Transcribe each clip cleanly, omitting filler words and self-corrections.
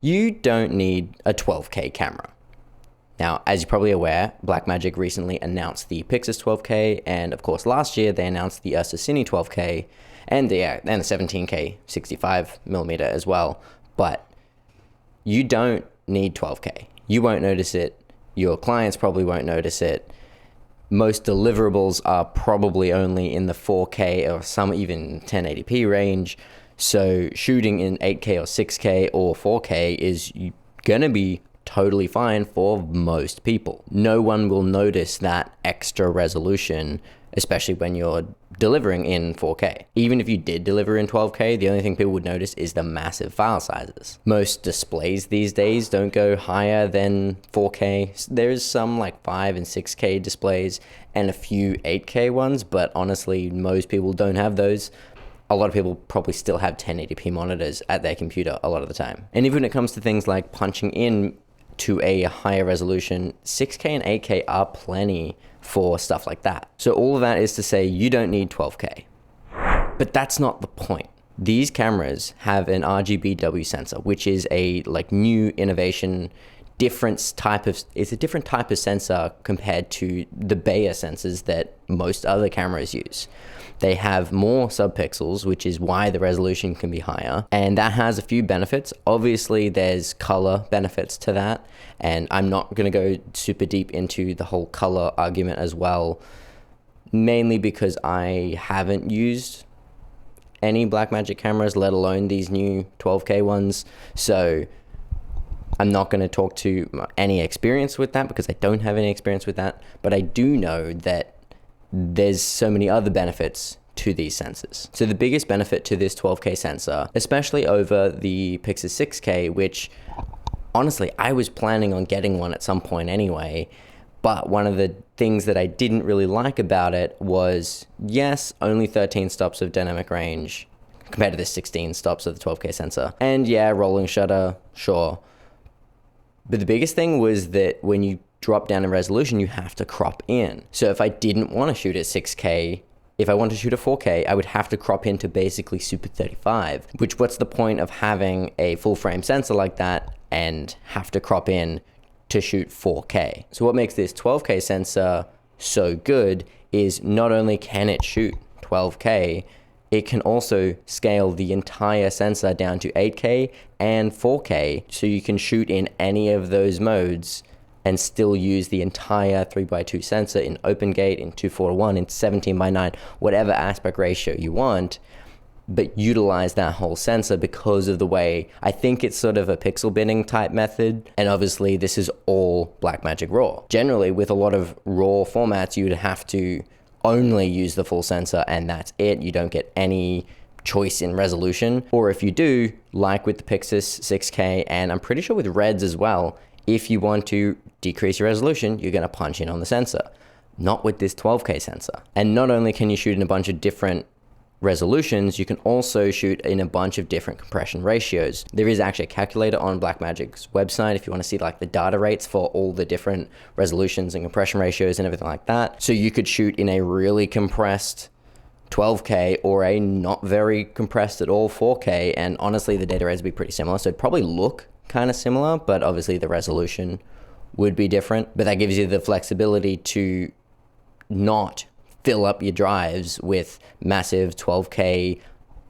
You don't need a 12K camera. Now, as you're probably aware, Blackmagic recently announced the Pyxis 12K, and of course last year they announced the Cine 12K and the 17K 65mm as well. But you don't need 12K. You won't notice it. Your clients probably won't notice it. Most deliverables are probably only in the 4K or some even 1080p range. So shooting in 8K or 6K or 4K is gonna be totally fine for most people. No one will notice that extra resolution, especially when you're delivering in 4K. Even if you did deliver in 12K, the only thing people would notice is the massive file sizes. Most displays these days don't go higher than 4K. There's some like 5 and 6K displays and a few 8K ones, but honestly, most people don't have those. A lot of people probably still have 1080p monitors at their computer a lot of the time. And even when it comes to things like punching in to a higher resolution, 6K and 8K are plenty for stuff like that. So all of that is to say you don't need 12K. But that's not the point. These cameras have an RGBW sensor, which is a new innovation, it's a different type of sensor compared to the Bayer sensors that most other cameras use. They have more subpixels, which is why the resolution can be higher. And that has a few benefits. Obviously, there's color benefits to that. And I'm not going to go super deep into the whole color argument as well, mainly because I haven't used any Blackmagic cameras, let alone these new 12K ones. So I'm not going to talk to any experience with that because I don't have any experience with that. But I do know that there's so many other benefits to these sensors. So the biggest benefit to this 12K sensor, especially over the Pyxis 6K, which honestly, I was planning on getting one at some point anyway, but one of the things that I didn't really like about it was, yes, only 13 stops of dynamic range compared to the 16 stops of the 12K sensor. And yeah, rolling shutter, sure. But the biggest thing was that when you drop down in resolution, you have to crop in. So if I didn't want to shoot at 6K, if I want to shoot at 4K, I would have to crop into basically Super 35, which what's the point of having a full frame sensor like that and have to crop in to shoot 4K? So what makes this 12K sensor so good is not only can it shoot 12K, it can also scale the entire sensor down to 8K and 4K, so you can shoot in any of those modes and still use the entire 3x2 sensor in open gate, in 2:4:1, in 17:9, whatever aspect ratio you want, but utilize that whole sensor because of the way, I think it's sort of a pixel binning type method. And obviously this is all Blackmagic RAW. Generally with a lot of RAW formats, you would have to only use the full sensor and that's it. You don't get any choice in resolution. Or if you do, like with the Pyxis 6K, and I'm pretty sure with Reds as well, if you want to decrease your resolution, you're going to punch in on the sensor. Not with this 12K sensor. And not only can you shoot in a bunch of different resolutions, you can also shoot in a bunch of different compression ratios. There is actually a calculator on Blackmagic's website if you want to see like the data rates for all the different resolutions and compression ratios and everything like that. So you could shoot in a really compressed 12K or a not very compressed at all 4K, and honestly the data rates would be pretty similar. So it'd probably look kind of similar, but obviously the resolution would be different. But that gives you the flexibility to not fill up your drives with massive 12K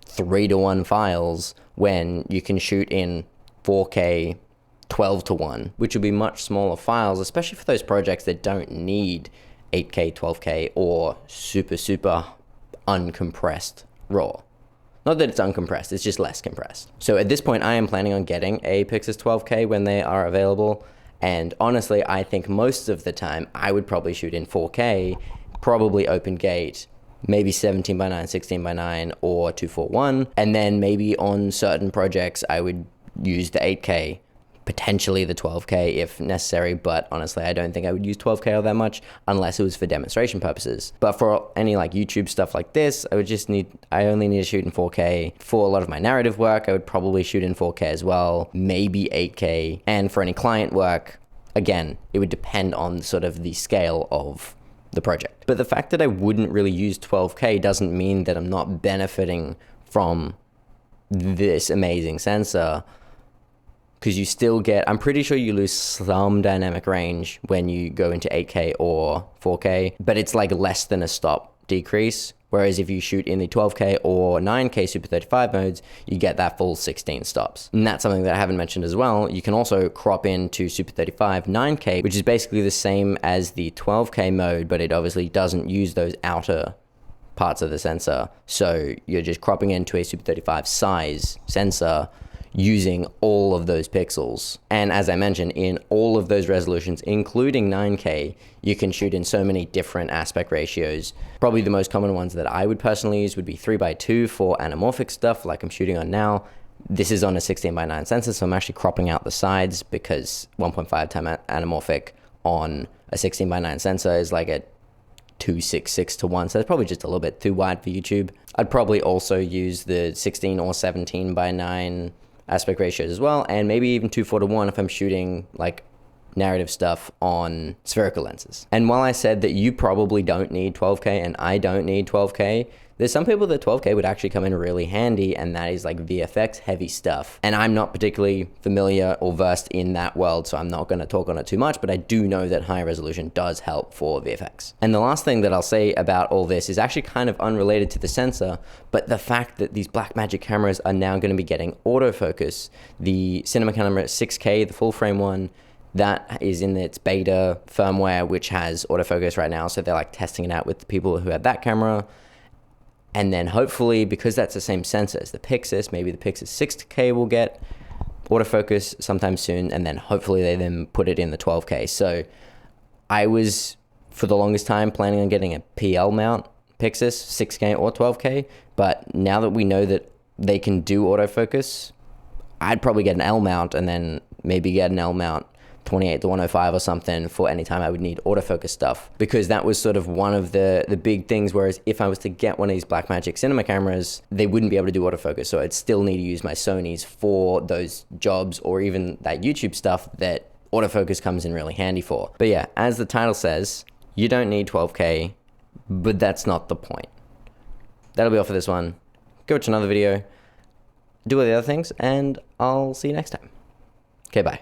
3:1 files when you can shoot in 4K 12:1, which would be much smaller files, especially for those projects that don't need 8K, 12K, or super uncompressed RAW. Not that it's uncompressed, it's just less compressed. So at this point, I am planning on getting a Pyxis 12K when they are available. And honestly, I think most of the time I would probably shoot in 4K, probably open gate, maybe 17:9, 16:9, or 2:4:1. And then maybe on certain projects, I would use the 8K, potentially the 12K if necessary. But honestly, I don't think I would use 12K all that much unless it was for demonstration purposes. But for any like YouTube stuff like this, I only need to shoot in 4K. For a lot of my narrative work, I would probably shoot in 4K as well, maybe 8K. And for any client work, again, it would depend on sort of the scale of the project. But the fact that I wouldn't really use 12K doesn't mean that I'm not benefiting from this amazing sensor, because you still get, I'm pretty sure you lose some dynamic range when you go into 8K or 4K, but it's like less than a stop decrease. Whereas if you shoot in the 12K or 9K Super 35 modes, you get that full 16 stops. And that's something that I haven't mentioned as well. You can also crop into Super 35 9K, which is basically the same as the 12K mode, but it obviously doesn't use those outer parts of the sensor. So you're just cropping into a Super 35 size sensor using all of those pixels. And as I mentioned, in all of those resolutions, including 9K, you can shoot in so many different aspect ratios. Probably the most common ones that I would personally use would be 3:2 for anamorphic stuff like I'm shooting on now. This is on a 16:9 sensor, so I'm actually cropping out the sides because 1.5 time anamorphic on a 16:9 sensor is like a 2:6:6:1, so it's probably just a little bit too wide for YouTube. I'd probably also use the 16 or 17:9 aspect ratios as well, and maybe even 2:4:1 if I'm shooting like narrative stuff on spherical lenses. And while I said that you probably don't need 12K and I don't need 12K, there's some people that 12K would actually come in really handy, and that is like VFX heavy stuff. And I'm not particularly familiar or versed in that world, so I'm not going to talk on it too much, but I do know that high resolution does help for VFX. And the last thing that I'll say about all this is actually kind of unrelated to the sensor, but the fact that these Blackmagic cameras are now going to be getting autofocus. The cinema camera 6K, the full frame one, that is in its beta firmware, which has autofocus right now. So they're like testing it out with the people who have that camera. And then hopefully, because that's the same sensor as the Pyxis, maybe the Pyxis 6K will get autofocus sometime soon, and then hopefully they then put it in the 12K. So I was, for the longest time, planning on getting a PL mount Pyxis 6K or 12K, but now that we know that they can do autofocus, I'd probably get an L mount and then maybe get an L mount 28-105 or something for any time I would need autofocus stuff, because that was sort of one of the big things. Whereas if I was to get one of these Blackmagic cinema cameras, they wouldn't be able to do autofocus, so I'd still need to use my Sonys for those jobs or even that YouTube stuff that autofocus comes in really handy for. But yeah, as the title says, you don't need 12K, but that's not the point. That'll be all for this one. Go watch another video, do all the other things, and I'll see you next time. Okay, bye.